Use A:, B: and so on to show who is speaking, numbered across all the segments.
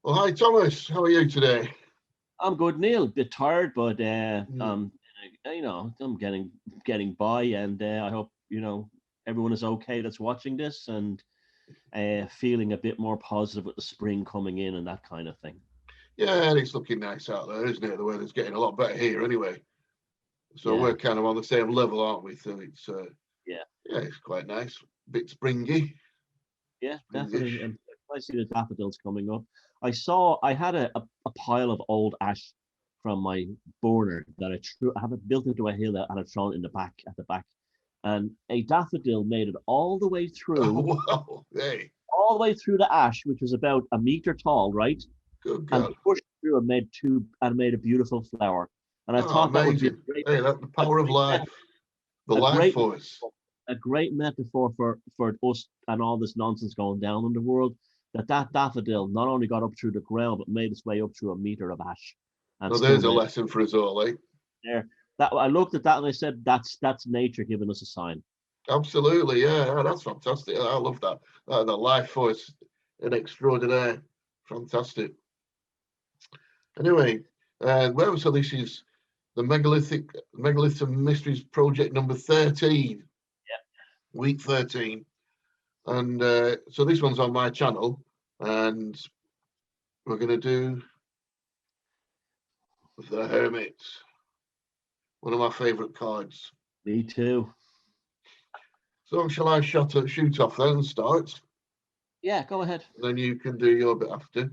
A: Well, hi Thomas, how are you today?
B: I'm good, Neil. Bit tired, but
A: Hmm.
B: I'm getting by, and I hope everyone is okay that's watching this and feeling a bit more positive with the spring coming in and that kind of thing.
A: Yeah, and it's looking nice out there, isn't it? The weather's getting a lot better here anyway. So
B: Yeah,
A: we're kind of on the same level, aren't we? So it's
B: yeah,
A: yeah, it's quite nice. Bit springy,
B: yeah, definitely.
A: springish.
B: And I see the daffodils coming up. I had a pile of old ash from my burner that I have it built into a hill and I thrown in the back at the back, and a daffodil made it
A: Oh wow, hey,
B: all the way through the ash, which was about a meter tall, right?
A: good
B: And
A: God.
B: pushed through and made a beautiful flower. And I
A: Oh,
B: thought that would be
A: amazing. Hey, that's the power of life, the
B: a
A: life
B: great
A: force.
B: a great metaphor for us and all this nonsense going down in the world. That daffodil not only got up through the ground, but made its way up through a meter of ash, and
A: Well,
B: still
A: there's a
B: made it
A: lesson for us all, eh?
B: there. That I looked at that and I said, that's nature giving us a sign.
A: Absolutely, yeah. Oh, that's fantastic. I love that. The life force, an extraordinaire, fantastic. Anyway, well, so this is the Megaliths Mysteries Project number 13, week 13. And so this one's on my channel, and we're going to do the Hermit, one of my favourite cards.
B: Me too.
A: So shall I shoot off then and start?
B: Yeah, go ahead.
A: Then you can do your bit after.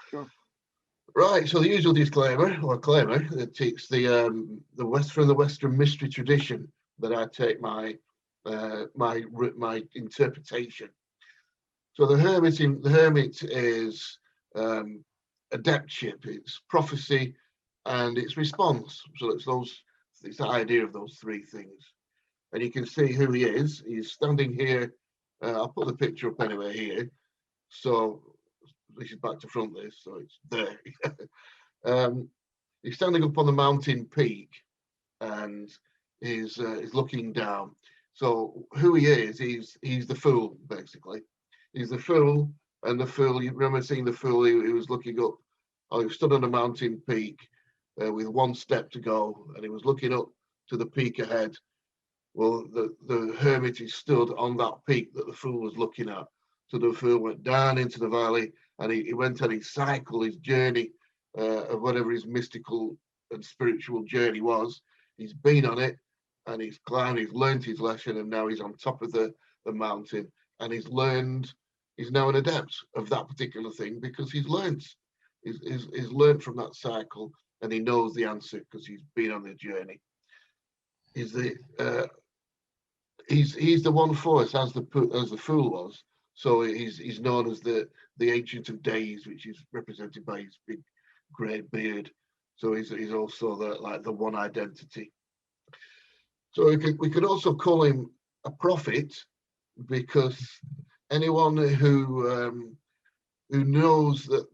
B: Sure.
A: Right, so the usual disclaimer or claimer that it's from the Western mystery tradition that I take my interpretation. So the hermit is adeptship, it's prophecy, and it's response. So it's the idea of those three things. And you can see who he is. He's standing here. I'll put the picture up anyway here. So this is back to front. This, so it's there. um, he's standing up on the mountain peak, and he's looking down. So who he is, he's the fool basically. He's the fool, and the fool. You remember seeing the fool? He was looking up. Oh, he stood on a mountain peak with one step to go, and he was looking up to the peak ahead. Well, the hermit is stood on that peak that the fool was looking at. So the fool went down into the valley, and he went on his cycle, his journey of whatever his mystical and spiritual journey was. He's been on it, and he's climbed, he's learned his lesson, and now he's on top of the mountain, and he's now an adept of that particular thing because he's learned from that cycle, and he knows the answer because he's been on the journey. He's the he's the one for us as the fool was. So he's known as the ancient of days, which is represented by his big grey beard. So he's also the one identity. So we could also call him a prophet because anyone who knows that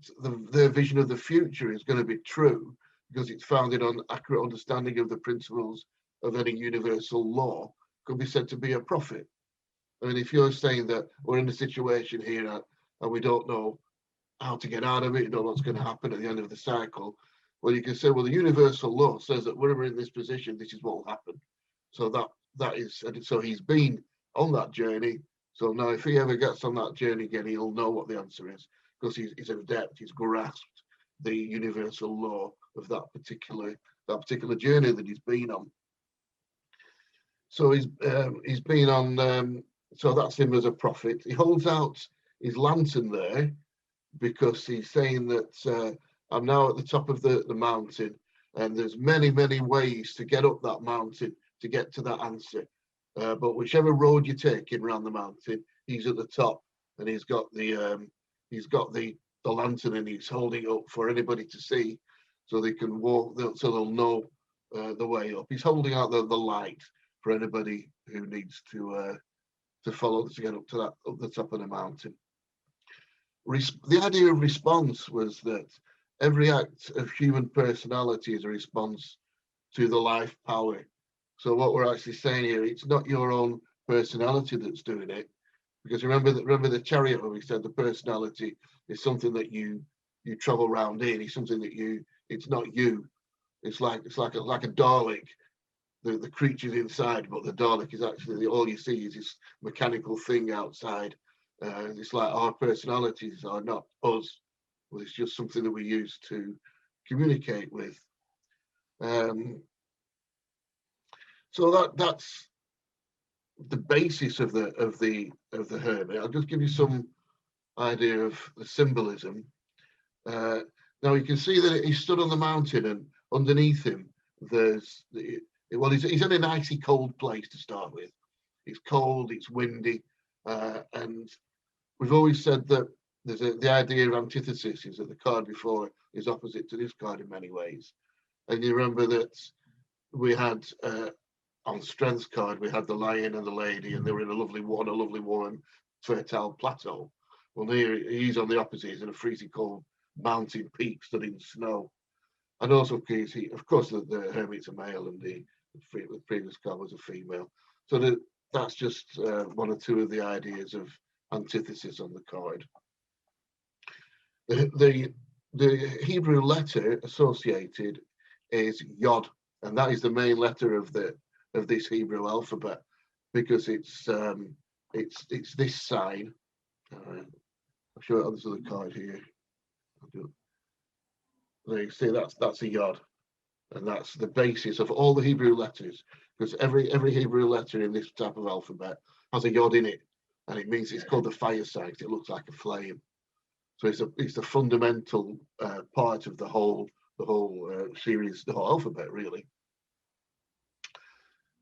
A: their vision of the future is going to be true because it's founded on accurate understanding of the principles of any universal law could be said to be a prophet. I mean, if you're saying that we're in a situation here and we don't know how to get out of it, you know what's going to happen at the end of the cycle, well, you can say, well, the universal law says that whenever in this position, this is what will happen. So that is, and so he's been on that journey. So now, if he ever gets on that journey again, he'll know what the answer is because he's adept, he's grasped the universal law of that particular journey that he's been on. So he's been on. So that's him as a prophet. He holds out his lantern there because he's saying that I'm now at the top of the mountain, and there's many ways to get up that mountain to get to that answer. But whichever road you're taking around the mountain, he's at the top, and he's got the lantern, and he's holding it up for anybody to see, so they can walk. So they'll know the way up. He's holding out the light for anybody who needs to follow to get up to that up the top of the mountain. The idea of response was that every act of human personality is a response to the life power. So what we're actually saying here, it's not your own personality that's doing it, because remember the chariot where we said the personality It's something that you travel around in. It's something that it's not you. It's like a Dalek. The creature's inside, but the Dalek is actually all you see is this mechanical thing outside. It's like our personalities are not us, but it's just something that we use to communicate with. So that's the basis of the Hermit. I'll just give you some idea of the symbolism. Now you can see that he stood on the mountain, and underneath him there's he's in an icy cold place to start with. It's cold, it's windy, and we've always said that there's the idea of antithesis is that the card before is opposite to this card in many ways. And you remember that we had on Strength's card, we had the lion and the lady, and they were in a lovely warm, fertile plateau. Well, here he's on the opposite, he's in a freezing cold mountain peak stood in snow. And also, of course, the Hermit's a male, and the previous card was a female. So that's just one or two of the ideas of antithesis on the card. The Hebrew letter associated is Yod, and that is the main letter of this Hebrew alphabet, because it's this sign. I'll show it on this other card here. There you see that's a Yod, and that's the basis of all the Hebrew letters, because every Hebrew letter in this type of alphabet has a Yod in it, and it means it's called the fire sign. It looks like a flame. So it's a fundamental part of the whole series, the whole alphabet, really.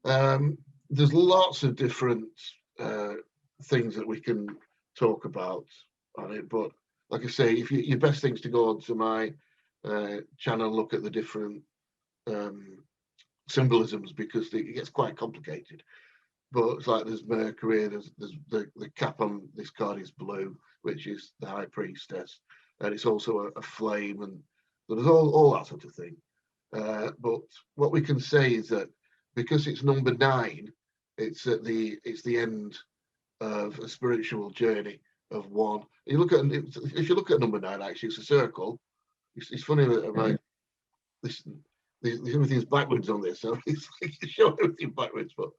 A: There's lots of different things that we can talk about on it, but like I say, if your best thing's to go onto my channel and look at the different symbolisms, because it gets quite complicated. But it's like there's Mercury, there's the cap on this card is blue, which is the High Priestess, and it's also a flame, and there's all that sort of thing. But what we can say is that because it's number 9, it's the end of a spiritual journey of one. If you look at number 9, actually, it's a circle. It's funny about this. Everything's backwards on this, so it's like you show everything backwards. But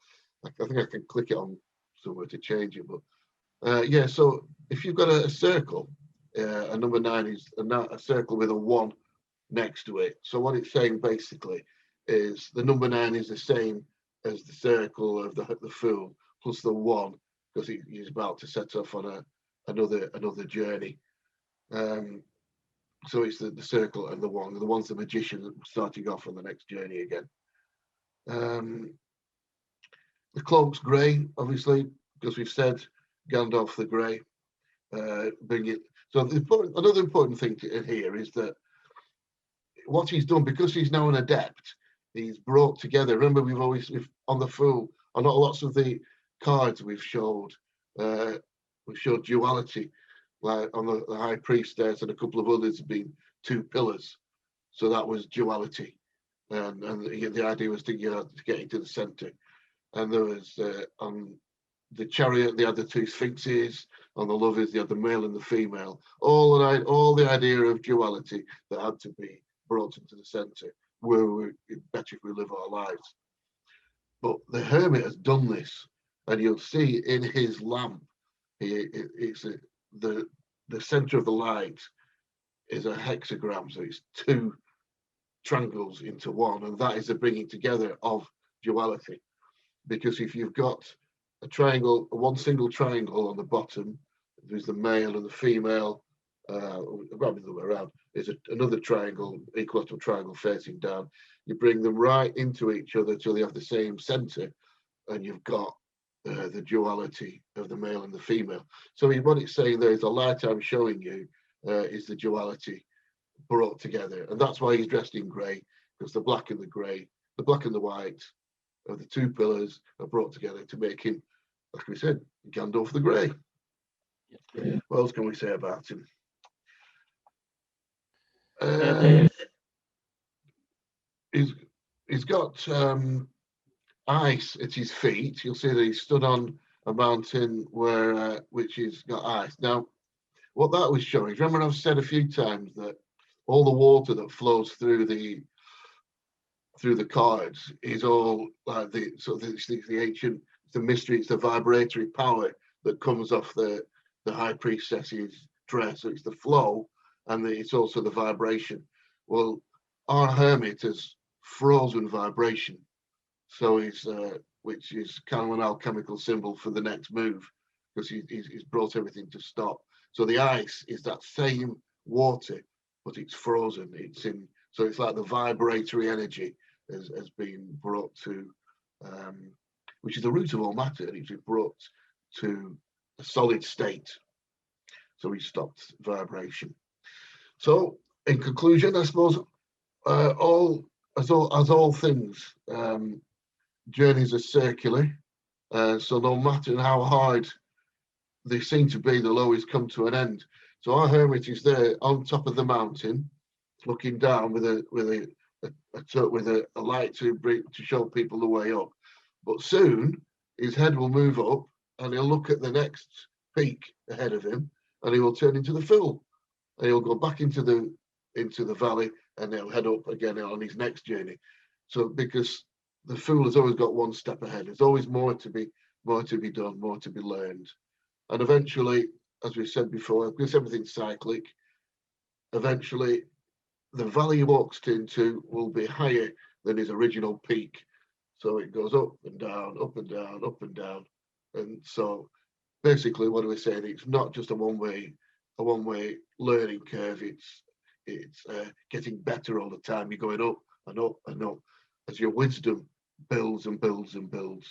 A: I think I can click it on somewhere to change it. But yeah, so if you've got a circle, a number 9 is a circle with a 1 next to it. So what it's saying basically is the number 9 is the same as the circle of the Fool plus the 1, because he's about to set off on another journey. So it's the circle and the 1. The 1's the magician starting off on the next journey again. The cloak's grey, obviously, because we've said Gandalf the Grey. So another important thing here is that what he's done, because he's now an adept, he's brought together. Remember, we've on the Fool, on lots of the cards we've showed duality. Like on the High Priestess and a couple of others have been 2 pillars, so that was duality, and the idea was to get into the center. And there was on the Chariot they had the 2 sphinxes, on the Lovers they had the male and the female. All the idea of duality that had to be brought into the center. Where it's better if we live our lives. But the Hermit has done this, and you'll see in his lamp, the center of the light is a hexagram, so it's 2 triangles into one, and that is the bringing together of duality. Because if you've got a triangle, one single triangle on the bottom, there's the male and the female, probably the other way around, there's another triangle, equilateral triangle facing down. You bring them right into each other till they have the same center, and you've got the duality of the male and the female. So what it's saying there is the light I'm showing you is the duality brought together, and that's why he's dressed in grey, because the black and the grey, the black and the white of the 2 pillars are brought together to make him, like we said, Gandalf the Grey. Yeah. What else can we say about him? He's got ice at his feet. You'll see that he stood on a mountain which has got ice. Now, what that was showing, remember I've said a few times that all the water that flows through the cards is all like the ancient, the mystery, it's the vibratory power that comes off the high priestess's dress. So it's the flow, and it's also the vibration. Well, our hermit has frozen vibration, so he's which is kind of an alchemical symbol for the next move, because he's brought everything to stop. So the ice is that same water, but it's frozen. It's in, so it's like the vibratory energy has been brought to, which is the root of all matter, and it's been brought to a solid state. So we stopped vibration. So in conclusion, I suppose all things, journeys are circular. So no matter how hard they seem to be, they'll always come to an end. So our hermit is there on top of the mountain, looking down with a light to show people the way up. But soon his head will move up, and he'll look at the next peak ahead of him, and he will turn into the fool, and he'll go back into the valley, and he'll head up again on his next journey. So because the fool has always got one step ahead, there's always more to be done, more to be learned, and eventually, as we said before, because everything's cyclic, eventually the valley he walks into will be higher than his original peak. So it goes up and down, up and down, up and down. And so basically what are we saying? It's not just a one-way learning curve. It's getting better all the time. You're going up and up and up as your wisdom builds and builds and builds.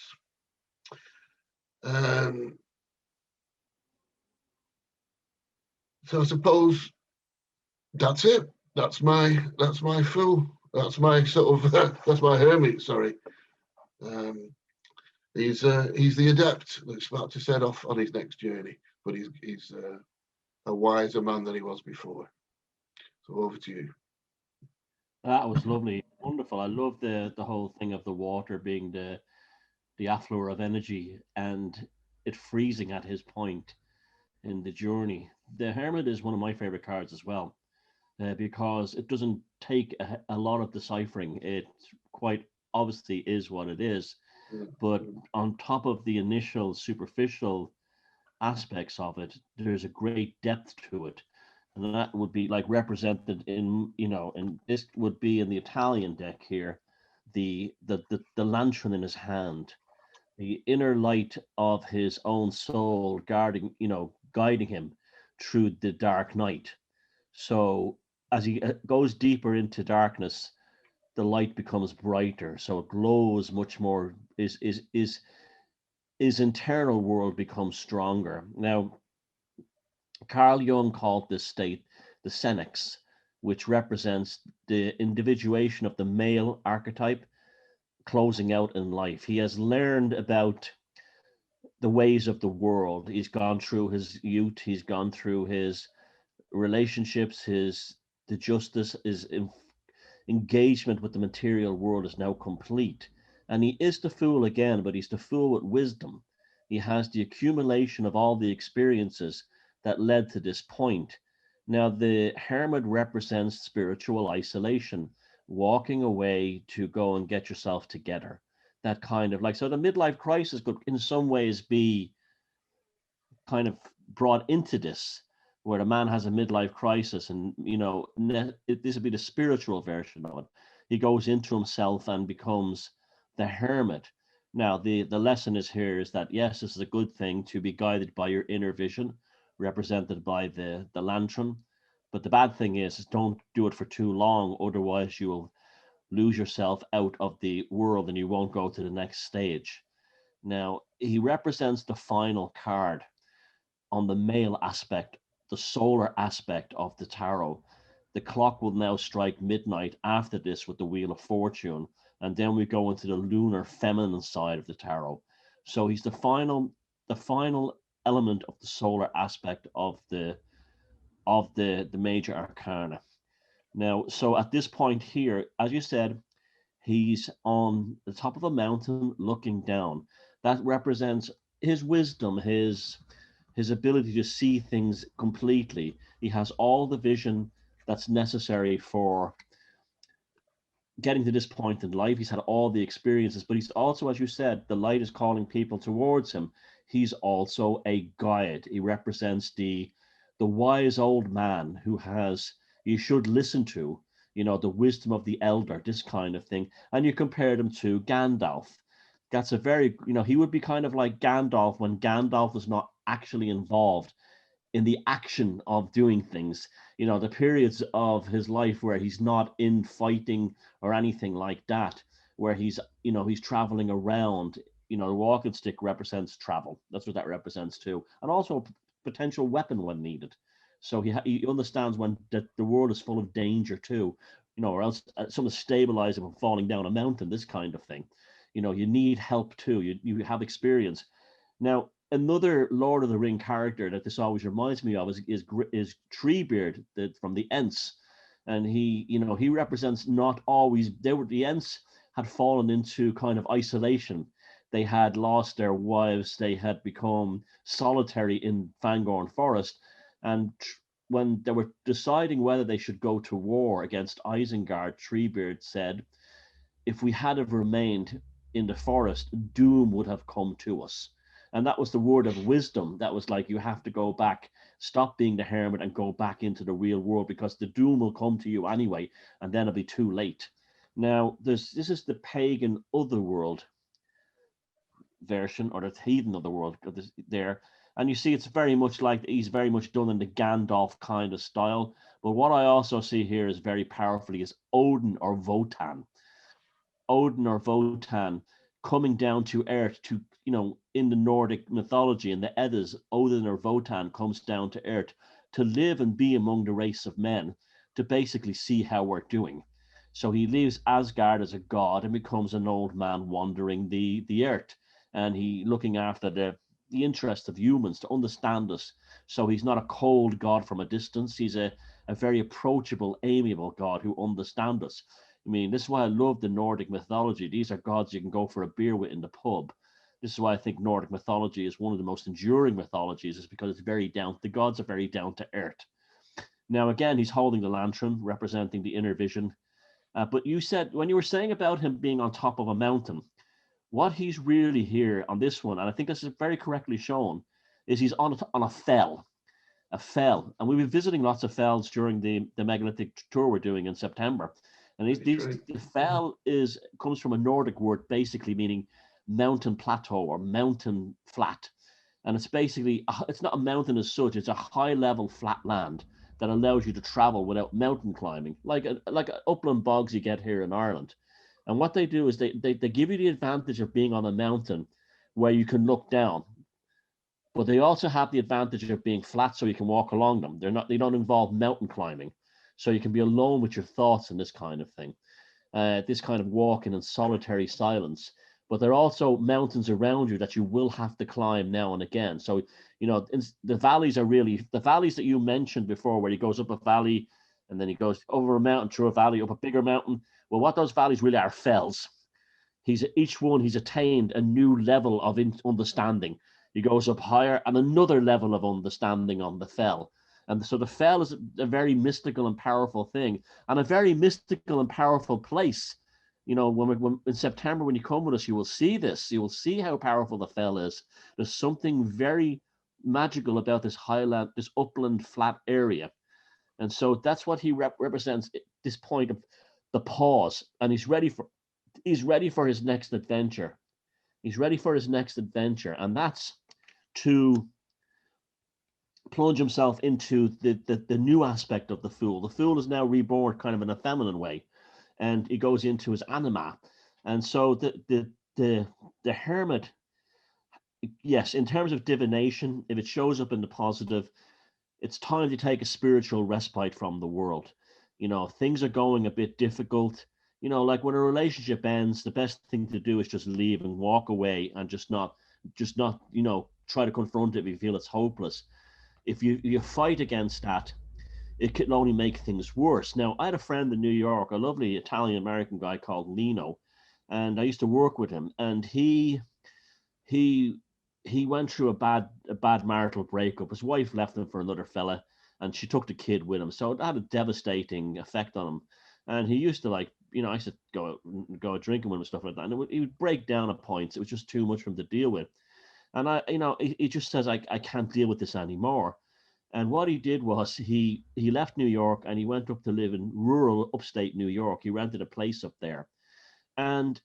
A: So I suppose that's it. That's my fool. That's my sort of that's my hermit. Sorry, he's the adept that's about to set off on his next journey, but he's a wiser man than he was before. So over to you.
B: That was lovely, wonderful. I love the whole thing of the water being the affluent of energy and it freezing at his point in the journey. The Hermit is one of my favorite cards as well, because it doesn't take a lot of deciphering. It quite obviously is what it is, but on top of the initial superficial aspects of it, there's a great depth to it. And that would be like represented in, and this would be in the Italian deck here, the lantern in his hand, the inner light of his own soul guarding, guiding him through the dark night. So as he goes deeper into darkness, the light becomes brighter. So it glows much more. His internal world becomes stronger. Now, Carl Jung called this state the senex, which represents the individuation of the male archetype closing out in life. He has learned about the ways of the world. He's gone through his youth. He's gone through his relationships. The justice, his engagement with the material world is now complete. And he is the fool again, but he's the fool with wisdom. He has the accumulation of all the experiences that led to this point. Now, the hermit represents spiritual isolation, walking away to go and get yourself together. That kind of like, so the midlife crisis could in some ways be kind of brought into this, where a man has a midlife crisis and, this would be the spiritual version of it. He goes into himself and becomes the hermit. Now, the lesson is here is that, yes, this is a good thing to be guided by your inner vision, represented by the lantern. But the bad thing is don't do it for too long. Otherwise, you will lose yourself out of the world and you won't go to the next stage. Now, he represents the final card on the male aspect, the solar aspect of the tarot. The clock will now strike midnight after this with the Wheel of Fortune. And then we go into the lunar feminine side of the tarot. So he's the final element of the solar aspect of the major arcana. Now, so at this point here, as you said, he's on the top of a mountain looking down. That represents his wisdom, his his ability to see things completely. He has all the vision that's necessary for getting to this point in life. He's had all the experiences, but he's also, as you said, the light is calling people towards him. He's also a guide. He represents the wise old man who has, you should listen to, the wisdom of the elder, this kind of thing. And you compared him to Gandalf. That's a very, he would be kind of like Gandalf when Gandalf was not actually involved in the action of doing things, the periods of his life where he's not in fighting or anything like that, where he's traveling around. The walking stick represents travel. That's what that represents too, and also a potential weapon when needed. So he understands when the world is full of danger too, or else someone stabilize him from falling down a mountain, this kind of thing. You need help too. You have experience. Now, another Lord of the Ring character that this always reminds me of is Treebeard from the Ents, and he represents not always. The Ents had fallen into kind of isolation. They had lost their wives. They had become solitary in Fangorn Forest, and when they were deciding whether they should go to war against Isengard, Treebeard said, "If we had have remained in the forest, doom would have come to us." And that was the word of wisdom. That was like, you have to go back, stop being the hermit and go back into the real world, because the doom will come to you anyway, and then it'll be too late. Now, this is the pagan otherworld version, or the heathen otherworld there. And you see, it's very much like, he's very much done in the Gandalf kind of style. But what I also see here is very powerfully is Odin or Wotan. Odin or Wotan coming down to earth to, in the Nordic mythology, in the Eddas, Odin or Wotan comes down to earth to live and be among the race of men, to basically see how we're doing. So he leaves Asgard as a god and becomes an old man wandering the earth, and he looking after the interest of humans, to understand us. So he's not a cold god from a distance. He's a very approachable, amiable god who understands us. I mean, this is why I love the Nordic mythology. These are gods you can go for a beer with in the pub. This is why I think Nordic mythology is one of the most enduring mythologies, is because the gods are very down to earth. Now, again, he's holding the lantern, representing the inner vision. But you said, when you were saying about him being on top of a mountain, what he's really here on this one, and I think this is very correctly shown, is he's on a fell. A fell. And we've been visiting lots of fells during the megalithic tour we're doing in September. And the fell comes from a Nordic word, basically meaning mountain plateau or mountain flat. And it's basically, it's not a mountain as such, it's a high level flat land that allows you to travel without mountain climbing, like upland bogs you get here in Ireland. And what they do is they give you the advantage of being on a mountain where you can look down, but they also have the advantage of being flat so you can walk along them. They don't involve mountain climbing. So you can be alone with your thoughts and this kind of thing, this kind of walking in solitary silence. But there are also mountains around you that you will have to climb now and again. So, the valleys are really, the valleys that you mentioned before, where he goes up a valley and then he goes over a mountain, through a valley, up a bigger mountain. Well, what those valleys really are fells. He's attained a new level of understanding. He goes up higher and another level of understanding on the fell. And so the fell is a very mystical and powerful thing, and a very mystical and powerful place. When in September, when you come with us, you will see this. You will see how powerful the fell is. There's something very magical about this highland, this upland flat area. And so that's what he represents, this point of the pause. And he's ready for his next adventure. He's ready for his next adventure. And that's to plunge himself into the new aspect of the Fool. The Fool is now reborn kind of in a feminine way, and he goes into his anima. And so the Hermit, yes, in terms of divination, if it shows up in the positive, it's time to take a spiritual respite from the world. Things are going a bit difficult. Like when a relationship ends, the best thing to do is just leave and walk away, and just not try to confront it if you feel it's hopeless. If you fight against that, it can only make things worse. Now, I had a friend in New York, a lovely Italian-American guy called Lino, and I used to work with him. And he he went through a bad marital breakup. His wife left him for another fella, and she took the kid with him. So it had a devastating effect on him. And he used to, like, I used to go out drinking with him and stuff like that. And he would break down at points. It was just too much for him to deal with. And he just says, I can't deal with this anymore. And what he did was he left New York and he went up to live in rural upstate New York. He rented a place up there. And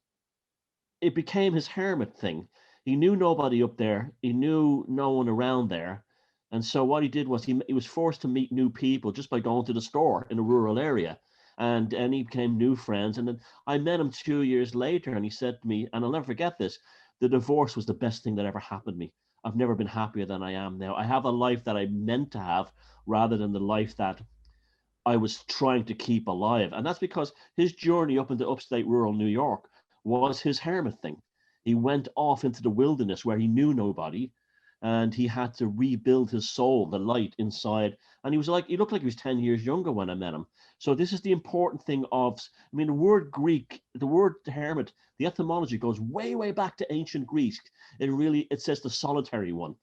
B: it became his hermit thing. He knew nobody up there. He knew no one around there. And so what he did was he was forced to meet new people just by going to the store in a rural area. And he became new friends. And then I met him 2 years later, and he said to me, and I'll never forget this, the divorce was the best thing that ever happened to me. I've never been happier than I am now. I have a life that I meant to have rather than the life that I was trying to keep alive. And that's because his journey up into upstate rural New York was his hermit thing. He went off into the wilderness where he knew nobody, and he had to rebuild his soul, the light inside. And he looked like he was 10 years younger when I met him. So this is the important thing the word Greek, the word hermit, the etymology goes way, way back to ancient Greek. It says the solitary one.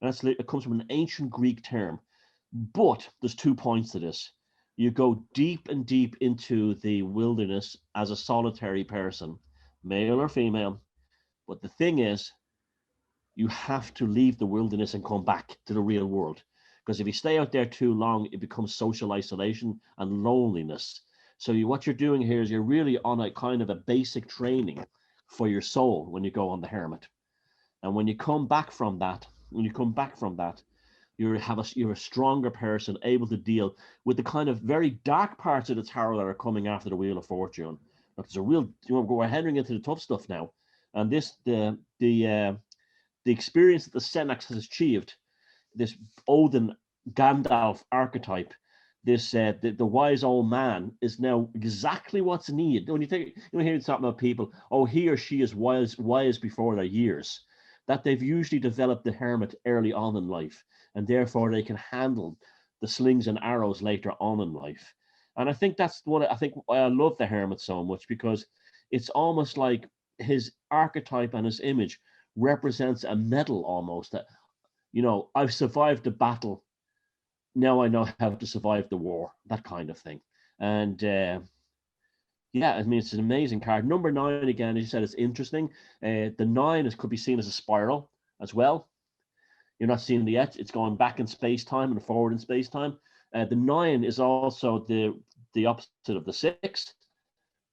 B: And it comes from an ancient Greek term. But there's 2 points to this. You go deep and deep into the wilderness as a solitary person, male or female. But the thing is, you have to leave the wilderness and come back to the real world. Because if you stay out there too long, it becomes social isolation and loneliness. So what you're doing here is you're really on a kind of a basic training for your soul when you go on the hermit. And when you come back from that, you're a stronger person, able to deal with the kind of very dark parts of the tarot that are coming after the Wheel of Fortune. There's a real, we're heading into the tough stuff now. And the experience that the Senex has achieved, this Odin Gandalf archetype, this the wise old man is now exactly what's needed. When you hear talking about people, he or she is wise before their years, that they've usually developed the hermit early on in life, and therefore they can handle the slings and arrows later on in life. And I think that's why I love the hermit so much, because it's almost like his archetype and his image represents a medal almost, that I've survived the battle, now I know how to survive the war, that kind of thing. And it's an amazing card. Number 9, again, as you said, it's interesting. The 9 could be seen as a spiral as well. You're not seeing the edge. It's going back in space-time and forward in space-time. The 9 is also the opposite of the 6.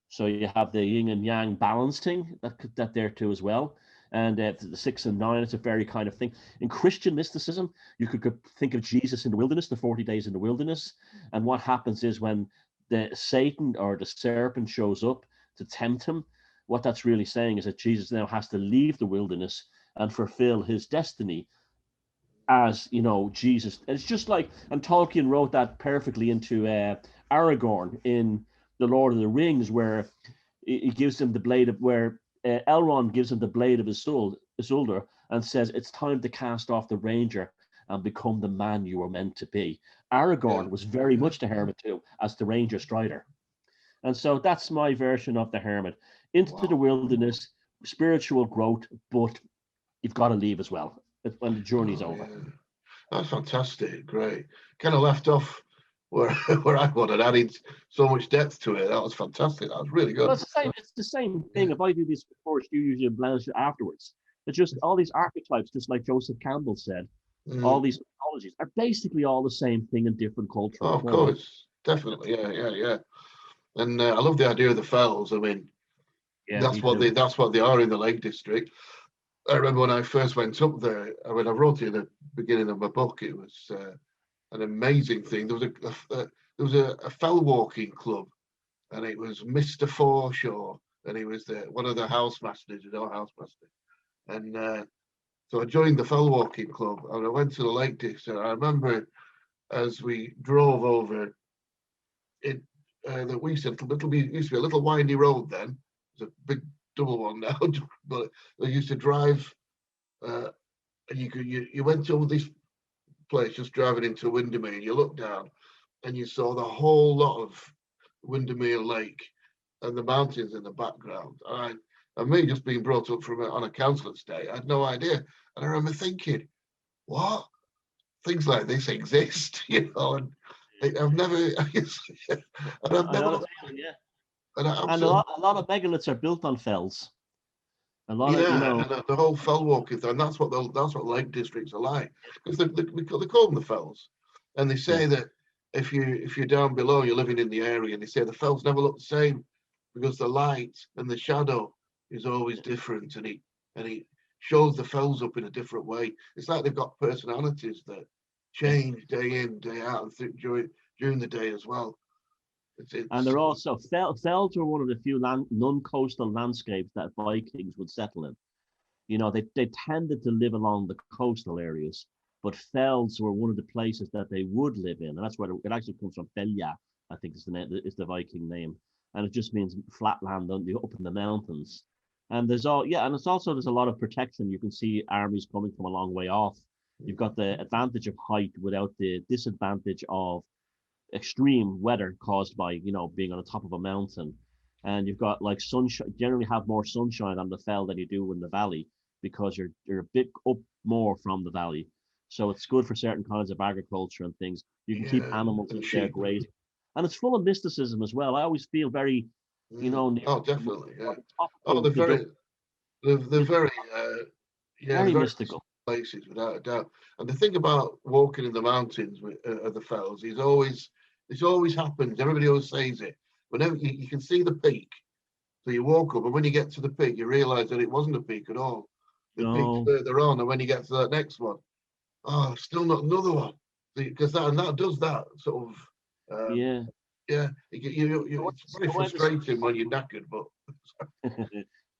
B: So you have the yin and yang balance thing that there too as well. And the 6 and 9, it's a very kind of thing. In Christian mysticism, you could think of Jesus in the wilderness, the 40 days in the wilderness. And what happens is when the Satan or the serpent shows up to tempt him, what that's really saying is that Jesus now has to leave the wilderness and fulfill his destiny as, Jesus. And it's just like, and Tolkien wrote that perfectly into Aragorn in The Lord of the Rings, where he gives him the blade of, where Elrond gives him the blade of his shoulder and says, it's time to cast off the ranger and become the man you were meant to be. Aragorn was very much the hermit too, as the ranger strider. And so that's my version of the hermit. Into the wilderness, spiritual growth, but you've got to leave as well when the journey's over. Yeah.
A: That's fantastic. Great. Kind of left off where I wanted, added so much depth to it. That was fantastic. That was really good.
B: Well, it's the same thing. If I do this first, you usually blanch it afterwards. It's just all these archetypes, just like Joseph Campbell said, all these mythologies are basically all the same thing in different cultures.
A: Oh, of course. Definitely. Yeah. And I love the idea of the fells. I mean, that's what they are in the Lake District. I remember when I first went up there, I wrote it in the beginning of my book, it was an amazing thing. There was a fell walking club, and it was Mr. Forshaw, and he was one of the housemasters, housemaster. And so I joined the fell walking club, and I went to the Lake District. I remember as we drove over it, that we said used to be a little windy road then. It's a big double one now, but they used to drive, and you went over this place just driving into Windermere, and you looked down and you saw the whole lot of Windermere Lake and the mountains in the background. And me just being brought up from on a council estate, I had no idea. And I remember thinking, what? Things like this exist, and I've never, and I've
B: I know
A: never,
B: the feeling, yeah.
A: and I
B: And
A: absolutely,
B: a lot of megaliths are built on fells. A lot of,
A: yeah, and the whole fell walking thing, and that's what Lake districts are like, because they call them the fells, and they say that if you're down below, you're living in the area, and they say the fells never look the same because the light and the shadow is always different, and it shows the fells up in a different way. It's like they've got personalities that change day in, day out, and during the day as well.
B: And
A: It's
B: they're also fells were one of the few non-coastal landscapes that Vikings would settle in. They tended to live along the coastal areas, but fells were one of the places that they would live in, and that's where it actually comes from. Felja, I think is the Viking name, and it just means flat land up in the mountains. And there's a lot of protection. You can see armies coming from a long way off. You've got the advantage of height without the disadvantage of extreme weather caused by being on the top of a mountain. And you've got like sunshine, generally have more sunshine on the fell than you do in the valley, because you're a bit up more from the valley, so it's good for certain kinds of agriculture and things. You can keep animals
A: and
B: in there
A: sheep.
B: grazing, and it's full of mysticism as well. I always feel very
A: Oh, definitely, yeah.
B: Oh,
A: They're very
B: very
A: very
B: mystical.
A: places without a doubt. And the thing about walking in the mountains of the fells is always, this always happens. Everybody always says it. Whenever you can see the peak, so you walk up, and when you get to the peak, you realise that it wasn't a peak at all. The peak's
B: No.
A: further on, and when you get to that next one, oh, still not another one, because that does that sort of.
B: Yeah.
A: Yeah, it's very frustrating when you're knackered, but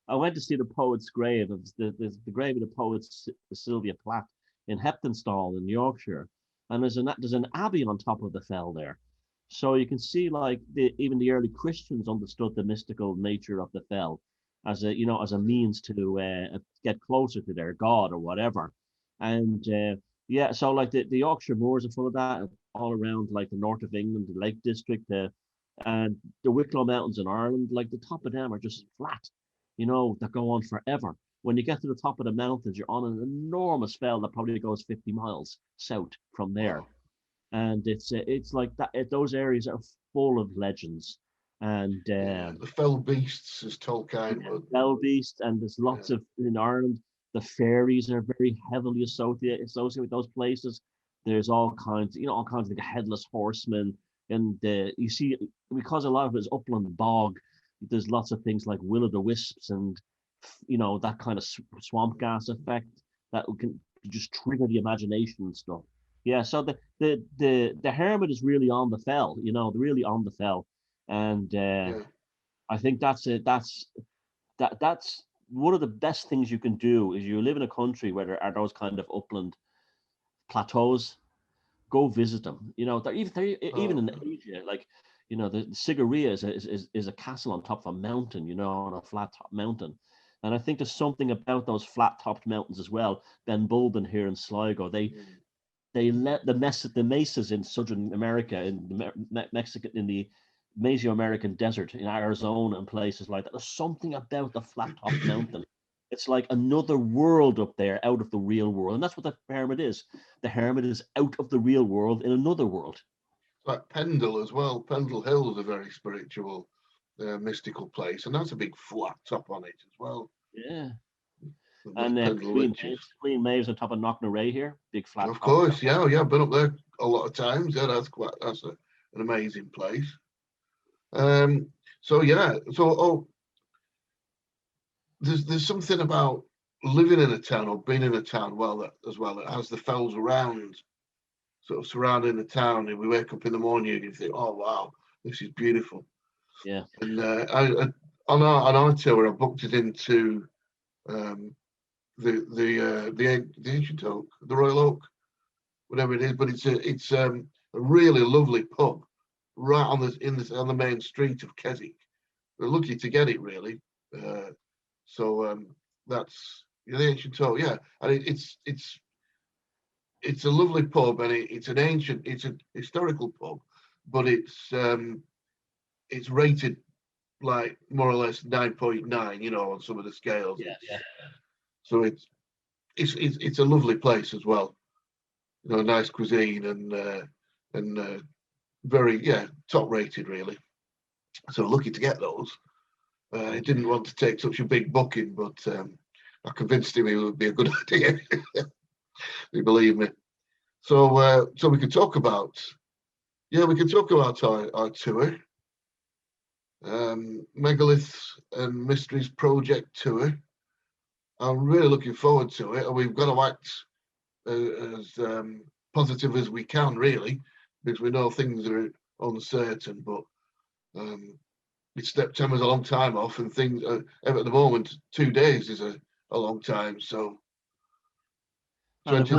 B: I went to see the poet's grave. It was the grave of the poet Sylvia Plath in Heptonstall in Yorkshire, and there's an abbey on top of the fell there, so you can see like even the early Christians understood the mystical nature of the fell as a means to get closer to their god or whatever, and yeah, so like the Yorkshire moors are full of that all around, like the north of England, the Lake District, and the Wicklow Mountains in Ireland. Like the top of them are just flat, that go on forever. When you get to the top of the mountains, you're on an enormous fell that probably goes 50 miles south from there.
A: wow.
B: And it's like that. Those areas are full of legends, and
A: Yeah, the fell beasts, as Tolkien would.
B: fell beast, and there's lots
A: Yeah.
B: of in Ireland. The fairies are very heavily associated with those places. There's all kinds of like headless horsemen, and you see, because a lot of it is upland bog, there's lots of things like will-o'-the-wisps and that kind of swamp gas effect that can just trigger the imagination and stuff. Yeah, so the Hermit is really on the fell, really on the fell, and
A: Yeah.
B: I think that's it. That's one of the best things you can do is you live in a country where there are those kind of upland plateaus. Go visit them. Even
A: Oh,
B: in Asia, like the Sigiriya is a castle on top of a mountain, on a flat top mountain. And I think there's something about those flat topped mountains as well. Ben Bulben here in Sligo, they let the mesas in Southern America, in the Mexican, in the Mesoamerican desert, in Arizona and places like that. There's something about the flat topped mountain. It's like another world up there, out of the real world, and that's what the Hermit is. The Hermit is out of the real world in another world.
A: like Pendle as well. Pendle Hill is a very spiritual, mystical place, and that's a big flat top on it as well.
B: Yeah,
A: The
B: and
A: Pendle Witches.
B: Queen Maeve's on top of Knocknarea here, big flat
A: Of
B: top.
A: course, yeah, yeah. I've been up there a lot of times. Yeah, that's an amazing place. Um, so yeah, there's something about living in a town or being in a town that has the fells around, sort of surrounding the town. And we wake up in the morning and you think, oh wow, this is beautiful.
B: Yeah,
A: And on our tour, I booked it into the ancient oak, the Royal Oak, whatever it is. But it's a really lovely pub right on the main street of Keswick. We're lucky to get it, really. So that's the ancient oak, yeah. And it's a lovely pub, and it's an historical pub, but it's rated like more or less 9.9, you know, on some of the scales.
B: Yeah, yeah.
A: So it's a lovely place as well. You know, nice cuisine and very top rated really. So lucky to get those. He didn't want to take such a big booking, but I convinced him it would be a good idea. He believed me. So we could talk about our tour, Megaliths and Mysteries Project tour. I'm really looking forward to it, and we've got to act as positive as we can, really, because we know things are uncertain. But September's a long time off, and things at the moment 2 days is a long time. So,
B: And if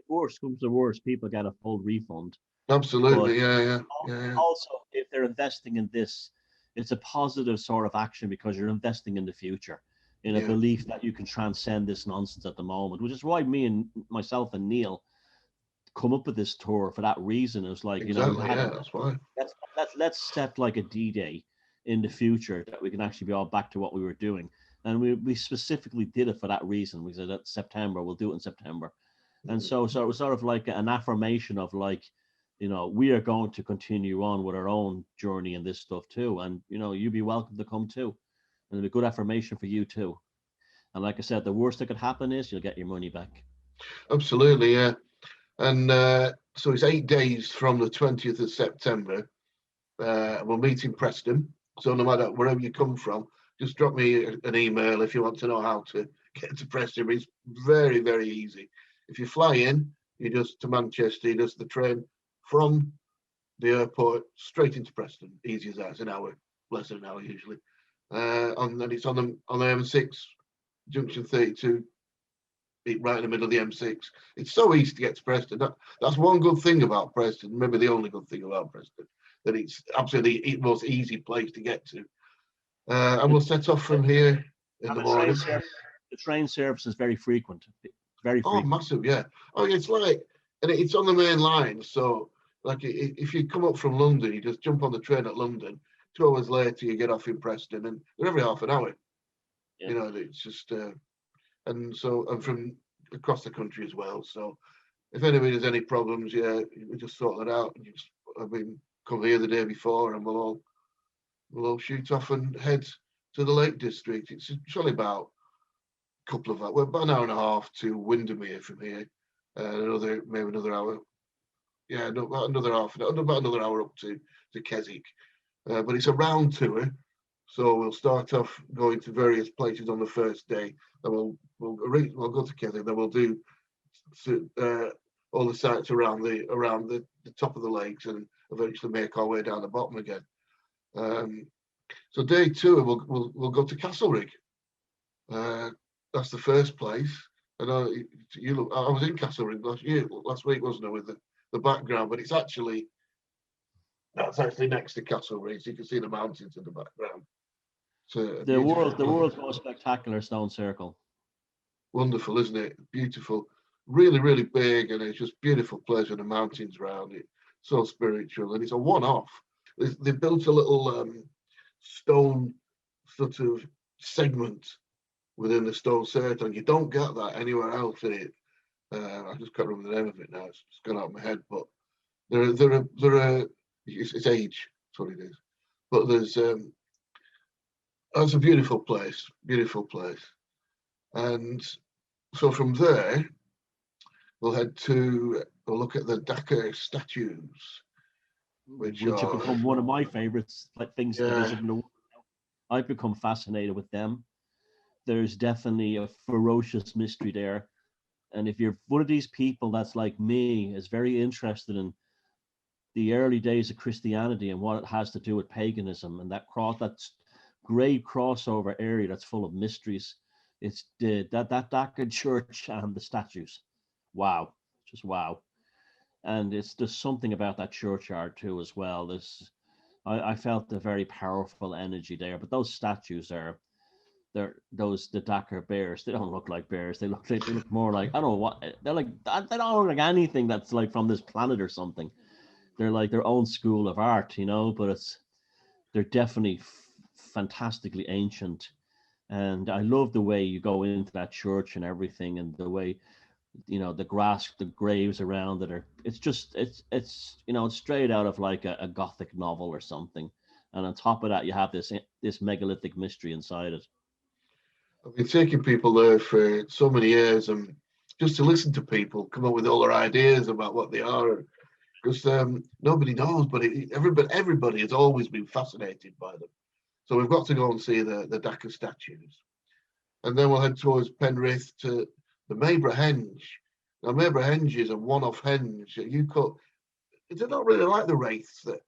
B: worse comes to worse, people get a full refund.
A: Absolutely,
B: but
A: yeah.
B: Also, if they're investing in this, it's a positive sort of action because you're investing in the future, in a belief that you can transcend this nonsense at the moment, which is why myself and Neil come up with this tour for that reason. It was like,
A: exactly, that's why.
B: Let's set like a D-Day in the future that we can actually be all back to what we were doing. And we specifically did it for that reason. We said that September, we'll do it in September. And so it was sort of like an affirmation of like, we are going to continue on with our own journey and this stuff too. And, you'd be welcome to come too. And it'll be a good affirmation for you too. And like I said, the worst that could happen is you'll get your money back.
A: Absolutely, yeah. And so it's 8 days from the 20th of September. We'll meet in Preston. So no matter wherever you come from, just drop me an email if you want to know how to get to Preston. It's very, very easy. If you fly in, to Manchester, you just the train from the airport straight into Preston. Easy as that. It's an hour, less than an hour usually. And it's on the M6, junction 32, right in the middle of the M6. It's so easy to get to Preston. That's one good thing about Preston, maybe the only good thing about Preston, that it's absolutely the most easy place to get to. And we'll set off from here in the morning.
B: The train service is very frequent. Very frequent.
A: Oh, massive, yeah. Oh, it's like, and it's on the main line. So, like, if you come up from London, you just jump on the train at London. 2 hours later, you get off in Preston, and they're every half an hour. Yeah. It's just, and from across the country as well. So, if anybody has any problems, we just sort that out. Come here the day before, and we'll all shoot off and head to the Lake District. It's only about about an hour and a half to Windermere from here, maybe another hour. Yeah, no, about another hour up to Keswick. But it's a round tour, so we'll start off going to various places on the first day. Then we'll go to Keswick. Then we'll do all the sites around the top of the lakes, and eventually make our way down the bottom again. So day 2, we'll go to Castlereagh. That's the first place. And I was in Castlereagh last week, wasn't I, with the background? But that's actually next to Castlereagh, so you can see the mountains in the background. So
B: the world's most spectacular stone circle.
A: Wonderful, isn't it? Beautiful, really, really big, and it's just beautiful place with the mountains around it. So spiritual, and it's a one-off. They built a little stone sort of segment within the stone circle, and you don't get that anywhere else in it. I just can't remember the name of it now. It's gone out of my head, but it's age. That's what it is. But that's a beautiful place, and so from there we'll head to look at the Dakar statues, which have
B: become one of my favorites, like things to visit in the world. I've become fascinated with them. There's definitely a ferocious mystery there. And if you're one of these people that's like me, is very interested in the early days of Christianity and what it has to do with paganism and that great crossover area that's full of mysteries, it's that Dakar church and the statues. Wow, just wow. And there's something about that churchyard too as well. I felt a very powerful energy there. But those statues the Dakar bears. They don't look like bears. They look more like, I don't know what they're like. They don't look like anything that's like from this planet or something. They're like their own school of art, But they're definitely fantastically ancient. And I love the way you go into that church and everything, and the way, the grass, the graves around it are. It's just, it's straight out of like a gothic novel or something. And on top of that, you have this megalithic mystery inside it.
A: I've been taking people there for so many years, and just to listen to people come up with all their ideas about what they are, because nobody knows, but everybody has always been fascinated by them. So we've got to go and see the Dacre statues, and then we'll head towards Penrith to the Maybre Henge. Now, Maybre Henge is a one-off henge. They're not really like the wraiths that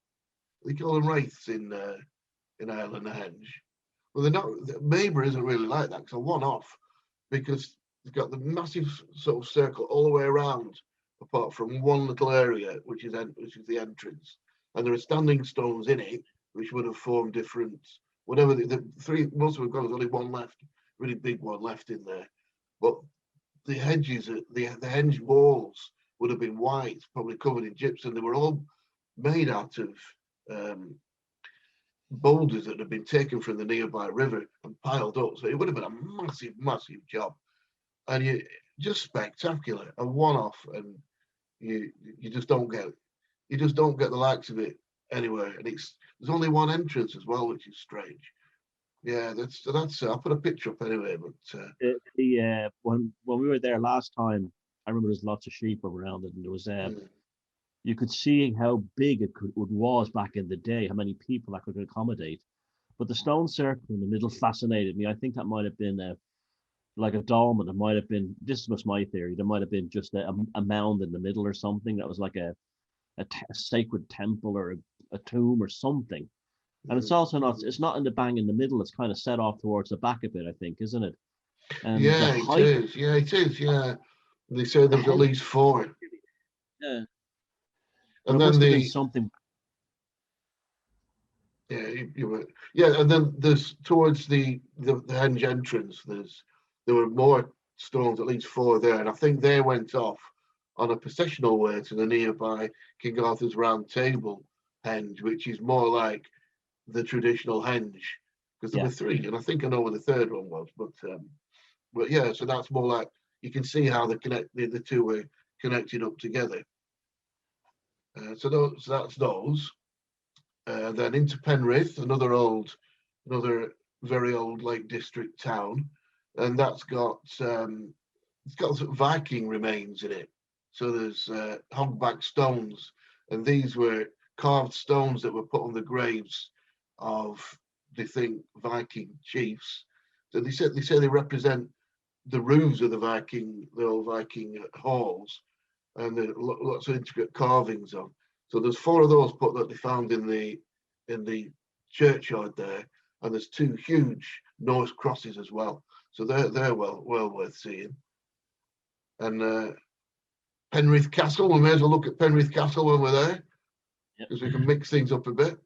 A: they call them wraiths in Ireland, the henge. Well, they're not. Maybre isn't really like that. It's a one-off because they've got the massive sort of circle all the way around, apart from one little area, which is the entrance, and there are standing stones in it, which would have formed different. Whatever the three, most of them got, there's only one left, really big one left in there. But the hedges, the henge walls would have been white, probably covered in gypsum. They were all made out of boulders that had been taken from the nearby river and piled up. So it would have been a massive, massive job. And just spectacular, a one-off, and you just don't get the likes of it anywhere. And there's only one entrance as well, which is strange. Yeah, that's I'll put a picture up anyway. But
B: when we were there last time, I remember there's lots of sheep around it, and there was you could see how big it was back in the day, how many people that could accommodate. But the stone circle in the middle fascinated me. I think that might have been like a dolmen. It might have been, this was my theory, there might have been just a mound in the middle or something that was like a sacred temple or a tomb or something. And it's also it's not in the bang in the middle. It's kind of set off towards the back a bit, I think, isn't it? And
A: yeah, it is. Yeah, it is. Yeah, they say there's at least 4.
B: Yeah,
A: and then
B: something.
A: Yeah, you were. Yeah, and then there's towards the henge entrance. There were more stones, at least 4 there, and I think they went off on a processional way to the nearby King Arthur's Round Table henge, which is more like the traditional henge, because there were 3, and I think I know where the third one was, but yeah, so that's more like you can see how the two were connected up together. So that's those. Then into Penrith, another very old Lake District town, and that's got Viking remains in it. So there's hogback stones, and these were carved stones that were put on the graves of, they think, Viking chiefs. So they say they represent the roofs of the old Viking halls, and there are lots of intricate carvings on. So there's 4 of those that they found in the churchyard there, and there's 2 huge Norse crosses as well. So they're well worth seeing. And Penrith Castle, we may as well look at Penrith Castle when we're there, because we can mix things up a bit.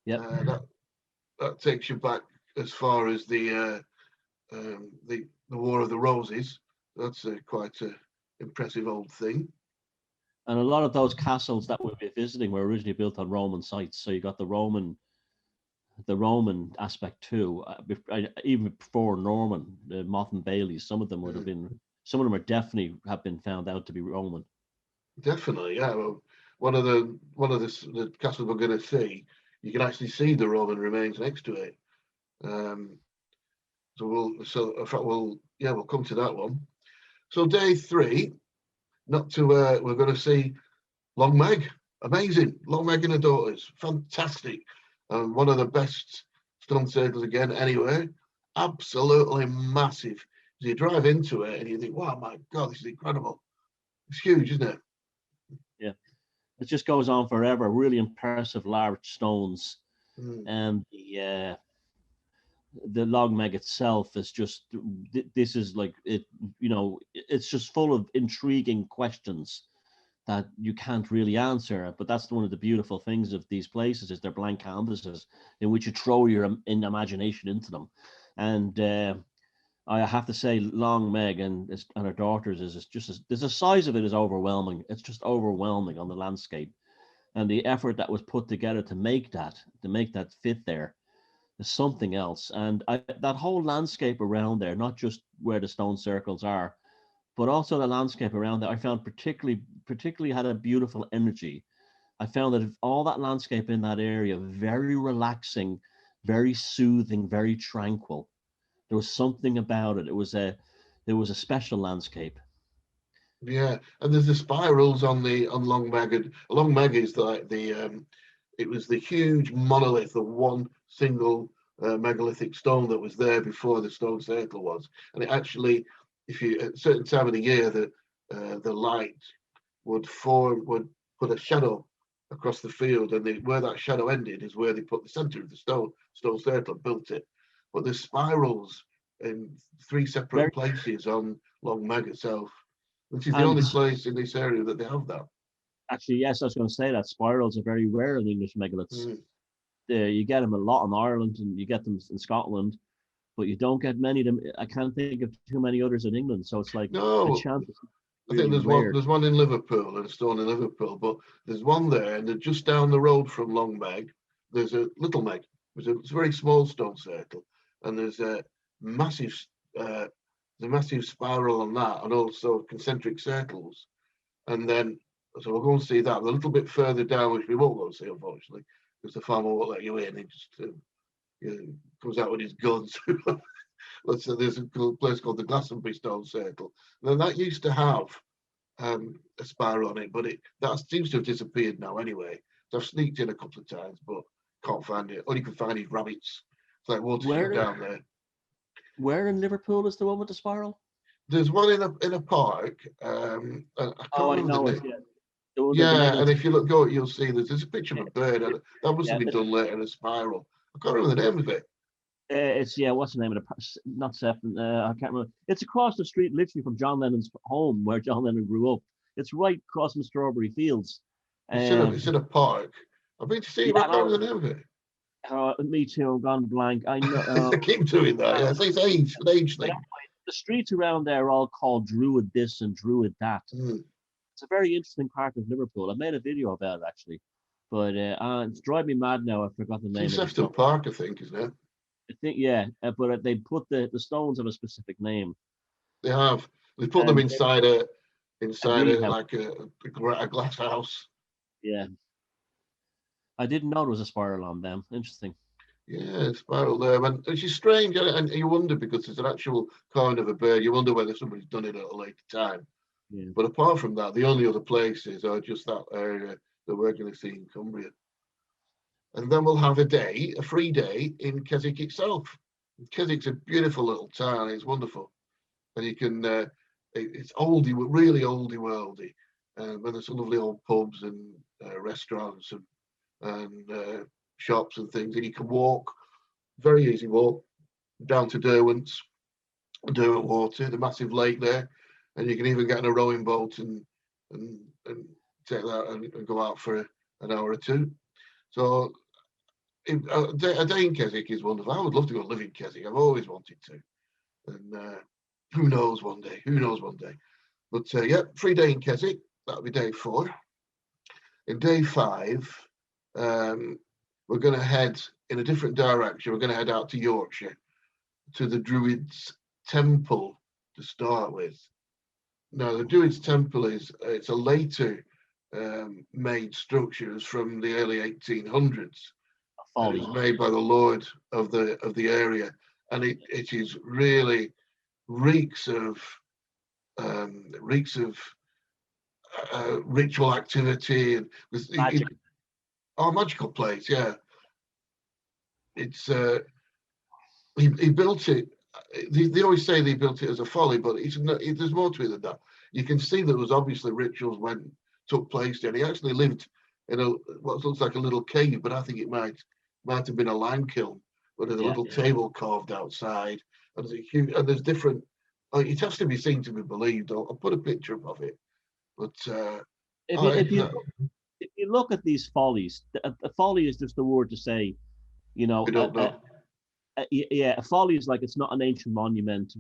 B: Yeah,
A: that takes you back as far as the War of the Roses. That's quite an impressive old thing.
B: And a lot of those castles that we'll be visiting were originally built on Roman sites. So you got the Roman aspect too. Even before Norman, the Motte and Bailey, some of them would have been. Some of them have been found out to be Roman.
A: Definitely, yeah. Well, one of the castles we're going to see, you can actually see the Roman remains next to it. We'll come to that one. So day 3, we're going to see Long Meg. Amazing. Long Meg and her daughters. Fantastic. One of the best stone circles again anywhere. Absolutely massive. So you drive into it and you think, wow, my God, this is incredible. It's huge, isn't it?
B: Yeah. It just goes on forever. Really impressive large stones. And the Long Meg itself is just, this is like it, it's just full of intriguing questions that you can't really answer. But that's one of the beautiful things of these places, is they're blank canvases in which you throw your imagination into them. And I have to say, Long Meg and her daughters the size of it is overwhelming. It's just overwhelming on the landscape. and the effort that was put together to make that fit there is something else. And that whole landscape around there, not just where the stone circles are, but also the landscape around there, I found particularly had a beautiful energy. I found that all that landscape in that area very relaxing, very soothing, very tranquil. There was something about it. It was a special landscape.
A: Yeah, and there's the spirals on Long Meg. And Long Meg is like it was the huge monolith, the one single megalithic stone that was there before the stone circle was. And it actually, if you at a certain time of the year, the light would put a shadow across the field, and where that shadow ended is where they put the center of the stone circle, built it. But there's spirals in three separate places on Long Meg itself, which is the only place in this area that they have that.
B: Actually, yes, I was going to say that spirals are very rare in English megaliths. You get them a lot in Ireland, and you get them in Scotland, but you don't get many of them. I can't think of too many others in England, so it's like
A: no.
B: A chance.
A: I think there's one in Liverpool, and a stone in Liverpool, but there's one there, and just down the road from Long Meg, there's a Little Meg. It's a very small stone circle, and there's a massive spiral on that, and also concentric circles. And then, so we'll go and see that a little bit further down, which we won't go and see, unfortunately, because the farmer won't let you in. He just comes out with his guns. Let's say there's a place called the Glastonbury Stone Circle. Then that used to have a spiral on it, but that seems to have disappeared now anyway. So I've sneaked in a couple of times, but can't find it. All you can find is rabbits. It's like water down there.
B: Where in Liverpool is the one with the spiral?
A: There's one in a park. I can't remember the name. Yeah, and if you go, you'll see there's a picture of a bird. And that must have been done later in a spiral. I can't remember the name of it.
B: It's what's the name of the not Sefton? I can't remember. It's across the street, literally from John Lennon's home, where John Lennon grew up. It's right across from Strawberry Fields.
A: It's in a park. I've been to see it. I can't remember the name of it.
B: Me too. I'm gone blank. I know.
A: I keep doing that. Yeah, it's an age thing.
B: The streets around there are all called Druid this and Druid that. It's a very interesting part of Liverpool. I made a video about it actually, but it's driving me mad now. I forgot the name.
A: It's Sefton Park, I think, isn't it?
B: I think, yeah, but they put the stones have a specific name.
A: They have. They put them inside a like a glass house.
B: Yeah. I didn't know there was a spiral on them. Interesting.
A: Yeah, spiral there, and which is strange, and you wonder because it's an actual kind of a bird. You wonder whether somebody's done it at a later time.
B: Yeah.
A: But apart from that, the only other places are just that area that we're going to see in Cumbria. And then we'll have a free day in Keswick itself. Keswick's a beautiful little town. It's wonderful. And you can, it's oldie, really oldie worldy. But there's some lovely old pubs and restaurants and shops and things. And you can walk, very easy walk, down to Derwent Water, the massive lake there. And you can even get in a rowing boat and take that and go out for an hour or two. So a day in Keswick is wonderful. I would love to go live in Keswick. I've always wanted to. And who knows one day. But free day in Keswick. That'll be day 4. In day 5, we're going to head in a different direction. We're going to head out to Yorkshire, to the Druids' Temple to start with. Now, the Druids' Temple it's a later made structure. It's from the early 1800s. And it's made by the Lord of the area, and it is really reeks of ritual activity and magical place. Yeah, it's he built it. They always say they built it as a folly, but there's more to it than that. You can see there was obviously rituals took place there. He actually lived in what looks like a little cave, but I think it might have been a lime kiln, but there's a little table carved outside, and there's a huge, and there's different. It has to be seen to be believed. I'll put a picture up of it. But
B: if you look at these follies, a folly is just a word to say,
A: we don't know.
B: A folly is like it's not an ancient monument,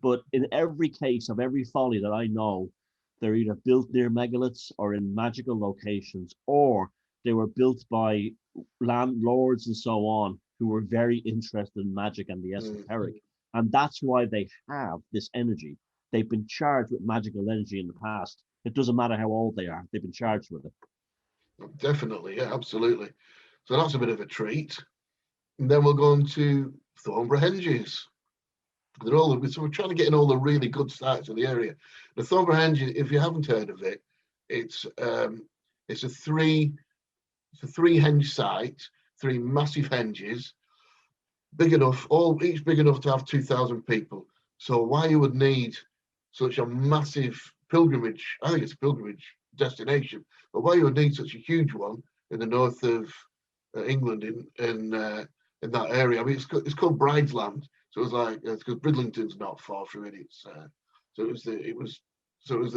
B: but in every case of every folly that I know, they're either built near megaliths or in magical locations, or They were built by landlords and so on who were very interested in magic and the esoteric. And that's why they have this energy. They've been charged with magical energy in the past. It doesn't matter how old they are, they've been charged with it.
A: Definitely, yeah, absolutely. So that's a bit of a treat. And then we'll go on to Thornborough Henges. So we're trying to get in all the really good sites of the area. The Thornborough Henges, if you haven't heard of it, it's a three henge site, three massive henges, big enough, each big enough to have 2,000 people. So why you would need such a massive pilgrimage, I think it's a pilgrimage destination, but why you would need such a huge one in the north of England in that area. I mean, it's called Bridesland, so it's like it's because Bridlington's not far from it. So it was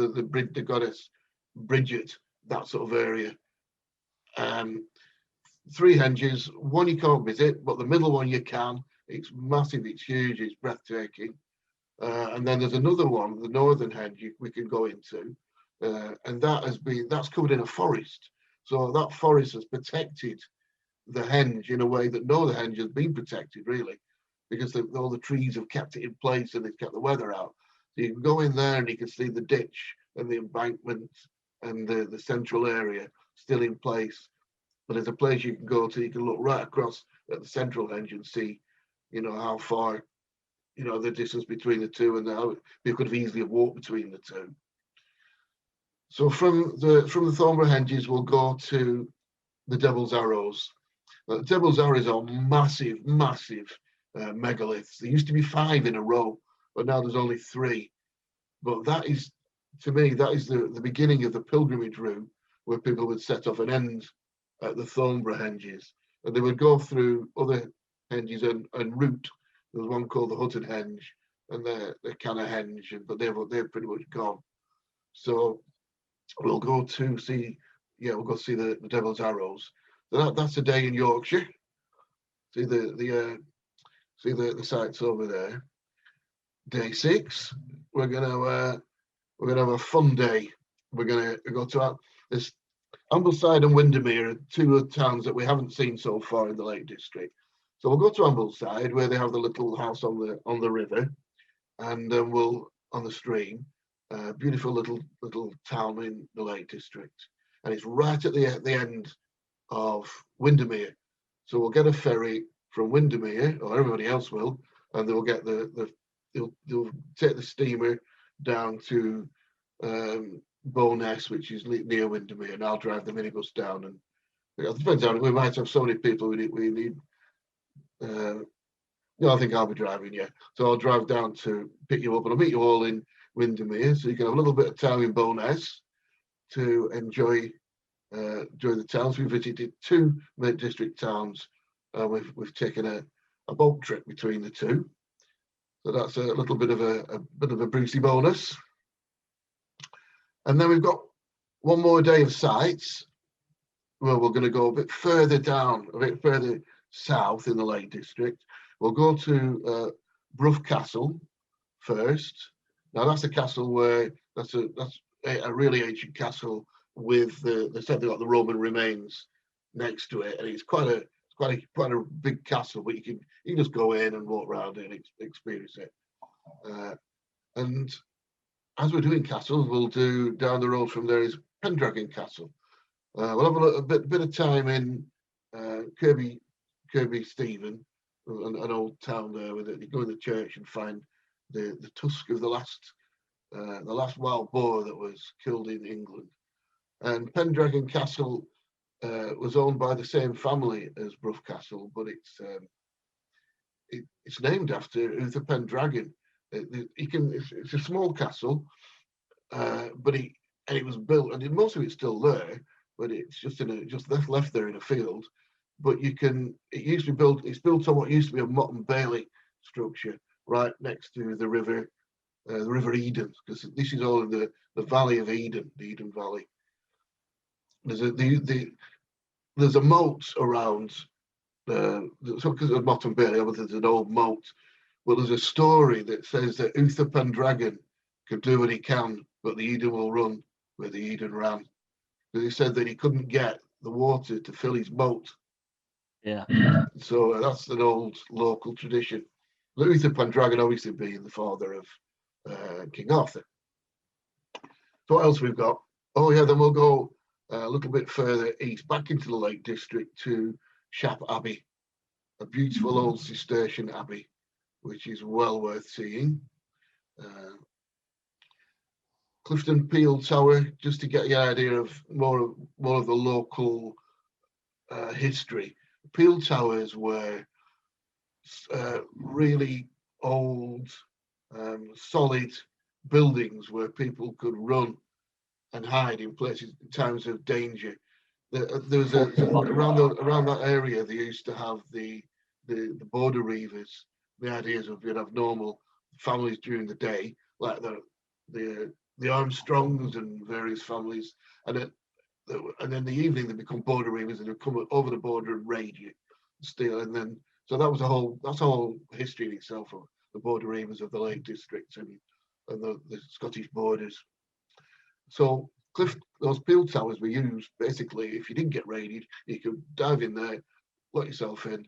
A: the goddess Bridget, that sort of area. Three henges, one you can't visit, but the middle one you can. It's massive, it's huge, it's breathtaking. And then there's another one, the northern henge we can go into, and that's covered in a forest. So that forest has protected the henge in a way that no other henge has been protected, really, because all the trees have kept it in place and they've kept the weather out. So you can go in there and you can see the ditch and the embankment and the central area still in place. But there's a place you can go to, you can look right across at the central henge and see, how far, the distance between the two, and how you could have easily walked between the two. So from the Thornborough Henges, we'll go to the Devil's Arrows. The Devil's Arrows are massive megaliths. There used to be 5 in a row, but now there's only 3. But that is, to me, that is the beginning of the pilgrimage route, where people would set off and end at the Thornborough Henges, and they would go through other henges and route. There's one called the Hutton Henge and the Canna Henge, but they're pretty much gone. So we'll go see the Devil's Arrows. So that's a day in Yorkshire. See the sites over there. Day 6, we're gonna have a fun day. We're gonna go to this Ambleside and Windermere, are 2 towns that we haven't seen so far in the Lake District. So we'll go to Ambleside, where they have the little house on the river, and then we'll on the stream. Beautiful little town in the Lake District, and it's right at the end of Windermere. So we'll get a ferry from Windermere, or everybody else will, and they'll get they'll take the steamer down to Bowness, which is near Windermere, and I'll drive the minibus down. And it depends on, we might have so many people we need. I think I'll be driving, yeah. So I'll drive down to pick you up, and I'll meet you all in Windermere, so you can have a little bit of time in Bowness to enjoy the towns. We've visited 2 Lake District towns. We've taken a boat trip between the 2, so that's a little bit of a Brucey bonus. And then we've got one more day of sites, where we're going to go a bit further down, a bit further south in the Lake District. We'll go to Brough Castle first. Now that's a castle where that's a really ancient castle with they said they've got the Roman remains next to it, and it's quite a big castle, but you can just go in and walk around it and experience it. And as we're doing castles, we'll do down the road from there is Pendragon Castle. We'll have a bit of time in Kirby Stephen, an old town there, with it. You go in the church and find the tusk of the last wild boar that was killed in England. And Pendragon Castle was owned by the same family as Brough Castle, but it's named after Uther Pendragon. It's a small castle, but it was built, and most of it's still there, but it's just left there in a field. But it's built on what used to be a Motte and Bailey structure right next to the River Eden, because this is all in the Valley of Eden, the Eden Valley. There's a moat around because of Motte and Bailey. Obviously, there's an old moat. Well, there's a story that says that Uther Pendragon can do what he can, but the Eden will run where the Eden ran. Because he said that he couldn't get the water to fill his boat.
B: Yeah.
A: So that's an old local tradition. Luther Pendragon obviously being the father of King Arthur. So what else we've got? Oh yeah, then we'll go a little bit further east, back into the Lake District to Shap Abbey, a beautiful old Cistercian abbey, which is well worth seeing. Clifton Peel Tower, just to get the idea of more of the local history. Peel Towers were really old, solid buildings where people could run and hide in places in times of danger. There was around that area. They used to have the border reavers. The ideas of you'd have normal families during the day, like the Armstrongs and various families, and then in the evening they become border reavers and they come over the border and raid you, steal, and then so that's a whole history in itself of the border reavers of the Lake District and the Scottish borders. So those Peel Towers were used basically. If you didn't get raided, you could dive in there, lock yourself in,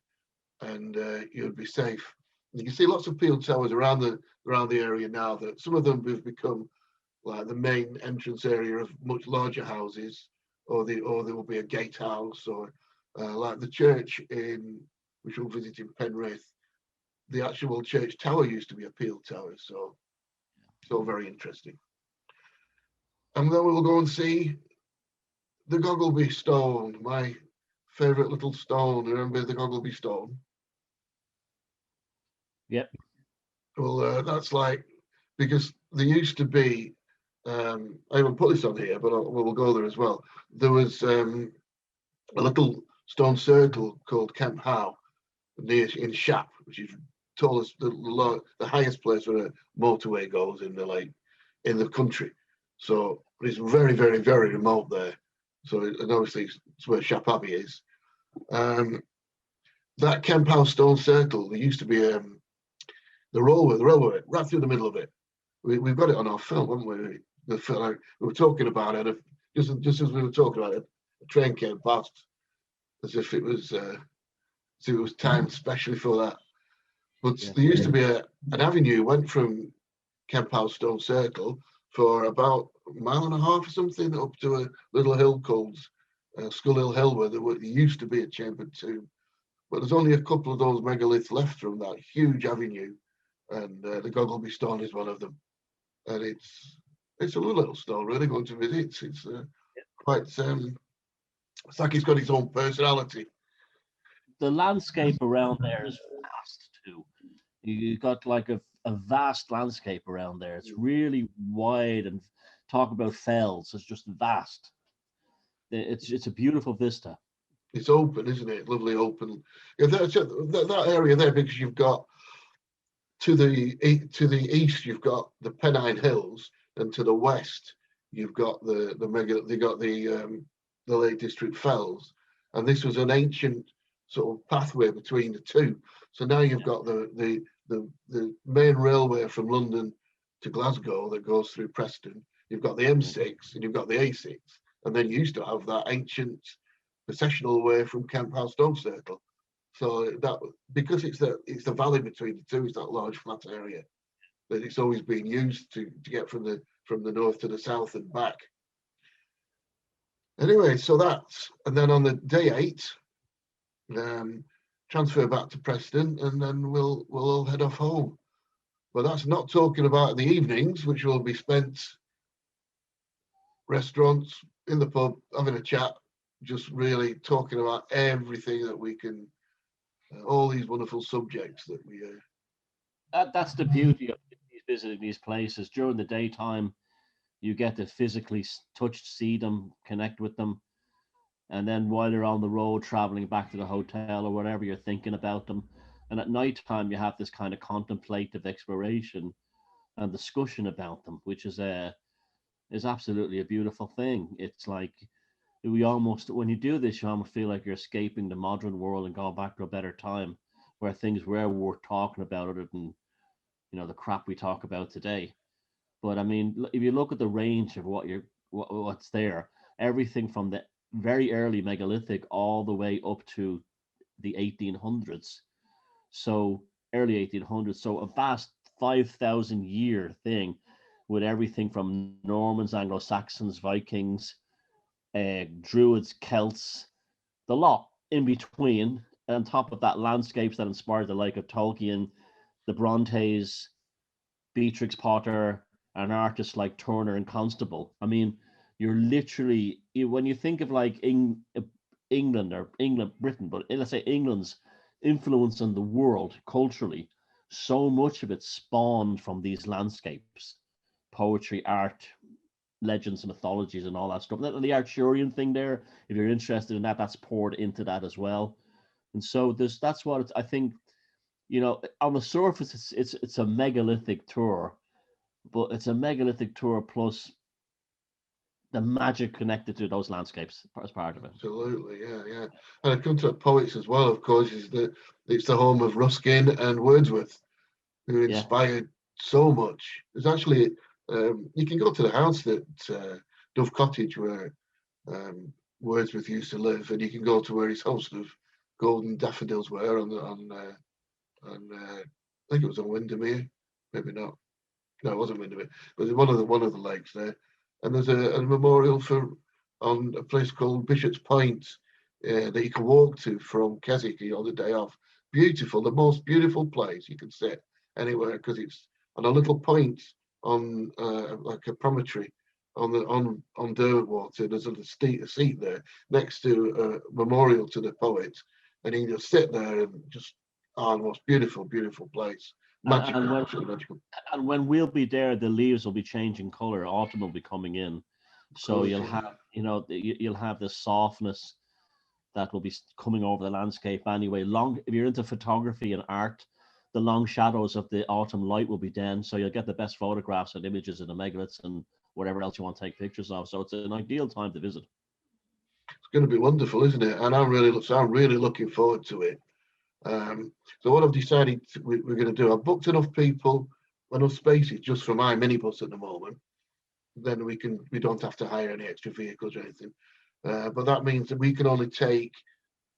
A: and you'd be safe. And you can see lots of Peel Towers around the area now. That some of them have become like the main entrance area of much larger houses, or there will be a gatehouse, or like the church which we'll visit in Penrith. The actual church tower used to be a Peel Tower, so very interesting. And then we'll go and see the Goggleby Stone, my favourite little stone. Remember the Goggleby Stone?
B: Yep.
A: Well, that's like, because there used to be, I haven't put this on here, but we'll go there as well. There was a little stone circle called Kemp Howe in Shap, which is tallest, the highest place where a motorway goes in the country. So it's very, very, very remote there. So and obviously it's where Shap Abbey is. That Kemp House Stone Circle, there used to be the railway right through the middle of it. We've got it on our film, haven't we? We were talking about it, just as we were talking about it, a train came past as if it was timed specially for that. But there used to be an avenue went from Kemp House Stone Circle for about a mile and a half or something up to a little hill called Skull Hill, where there used to be a chambered tomb. But there's only a couple of those megaliths left from that huge avenue, and the Goggleby Stone is one of them. And it's a little stone, really, going to visit. It's quite, it's like it's got its own personality.
B: The landscape around there is vast too. You got like a vast landscape around there. It's really wide, and talk about fells. It's just vast. It's a beautiful vista.
A: It's open, isn't it? Lovely open. Yeah, that area there, because you've got to the east, you've got the Pennine Hills, and to the west, you've got the Lake District Fells, and this was an ancient sort of pathway between the two. So now you've got the main railway from London to Glasgow that goes through Preston. You've got the M6 and you've got the A6, and then you used to have that ancient processional way from Kemp House Stone Circle. So that, because it's the valley between the two, it's that large flat area that it's always been used to get from the north to the south and back. Anyway, so that's, and then on the day 8, transfer back to Preston, and then we'll all head off home. But that's not talking about the evenings, which will be spent restaurants, in the pub, having a chat, just really talking about everything that we can, all these wonderful subjects that we.
B: That's the beauty of visiting these places. During the daytime, you get to physically touch, see them, connect with them. And then while you're on the road traveling back to the hotel or whatever, you're thinking about them. And at night time, you have this kind of contemplative exploration and discussion about them, which is absolutely a beautiful thing. It's like when you do this, you almost feel like you're escaping the modern world and going back to a better time where things were worth talking about, other than, the crap we talk about today. But I mean, if you look at the range of what's there, everything from the very early megalithic all the way up to the 1800s. So early 1800s. So a vast 5,000 year thing with everything from Normans, Anglo-Saxons, Vikings, Druids, Celts, the lot in between. And on top of that, landscapes that inspired the like of Tolkien, the Brontes, Beatrix Potter, and artists like Turner and Constable. I mean, you're literally, when you think of like Britain, but let's say England's influence on the world culturally, so much of it spawned from these landscapes, poetry, art, legends, mythologies, and all that stuff. And the Arthurian thing there, if you're interested in that, that's poured into that as well. And so that's what I think. On the surface, it's a megalithic tour, but it's a megalithic tour plus the magic connected to those landscapes as part of it.
A: Absolutely, yeah. And I come to the poets as well, of course, is that it's the home of Ruskin and Wordsworth, who inspired so much. There's actually, you can go to the house that Dove Cottage, where Wordsworth used to live, and you can go to where his host of golden daffodils were I think it was on Windermere, maybe not. No, it wasn't Windermere, but one of the lakes there. And there's a memorial on a place called Bishop's Point that you can walk to from Keswick on the day off. Beautiful, the most beautiful place you can sit anywhere, because it's on a little point on like a promontory on Derwentwater. There's a seat there next to a memorial to the poet, and you can just sit there and just the most beautiful place. Magical.
B: And when we'll be there, the leaves will be changing color. Autumn will be coming in, so you'll have you'll have this softness that will be coming over the landscape anyway. If you're into photography and art, the long shadows of the autumn light will be then, so you'll get the best photographs and images of the megaliths and whatever else you want to take pictures of. So it's an ideal time to visit.
A: It's going to be wonderful, isn't it? And I'm really looking forward to it. So what I've decided we're going to do, I've booked enough people, enough spaces just for my minibus at the moment. Then we don't have to hire any extra vehicles or anything. But that means that we can only take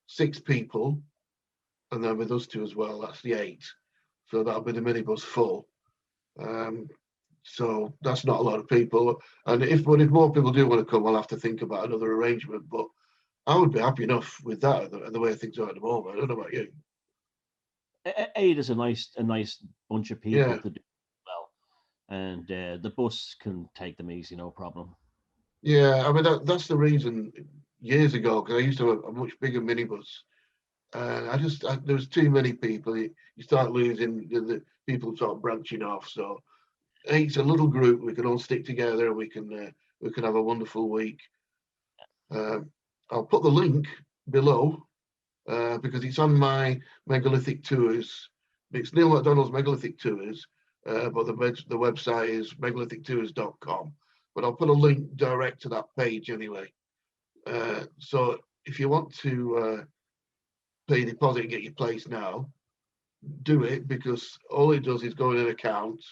A: 6 people, and then with us 2 as well, that's the 8. So that'll be the minibus full. So that's not a lot of people. And if more people do want to come, I'll have to think about another arrangement. But I would be happy enough with that, the way things are at the moment. I don't know about you.
B: 8 is a nice bunch of people to do well, and the bus can take them easy, no problem.
A: Yeah, I mean that's the reason. Years ago, because I used to have a much bigger minibus, and there was too many people. You start losing the people, start branching off. So 8's a little group. We can all stick together, and we can have a wonderful week. I'll put the link below. Because it's on my megalithic tours. It's Neil McDonald's megalithic tours, but the website is megalithictours.com. But I'll put a link direct to that page anyway. So if you want to pay a deposit and get your place now, do it, because all it does is go in an account,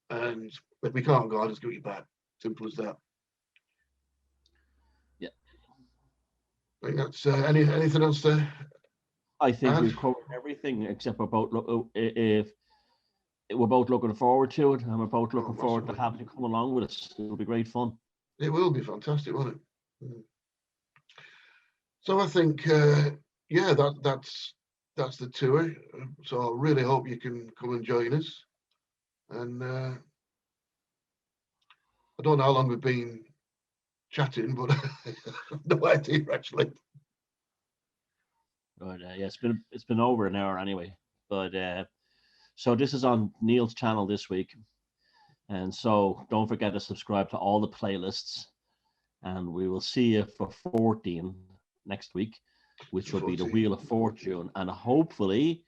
A: and if we can't go, I'll just give you back. Simple as that. I think that's anything else there?
B: I think we've covered everything, except we're both looking forward to it, and we're both looking forward to having you come along with us. It'll be great fun.
A: It will be fantastic, won't it? So I think, that's the tour. So I really hope you can come and join us. And I don't know how long we've been chatting, but I have no idea actually.
B: But it's been over an hour anyway. But so this is on Neil's channel this week, and so don't forget to subscribe to all the playlists, and we will see you for 14 next week, which will be the Wheel of Fortune, and hopefully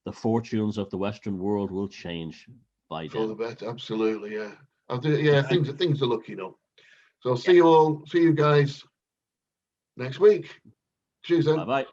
B: the fortunes of the Western world will change by then.
A: For the better, absolutely, yeah. Things are looking up. So see you guys next week. Cheers then.
B: Bye-bye.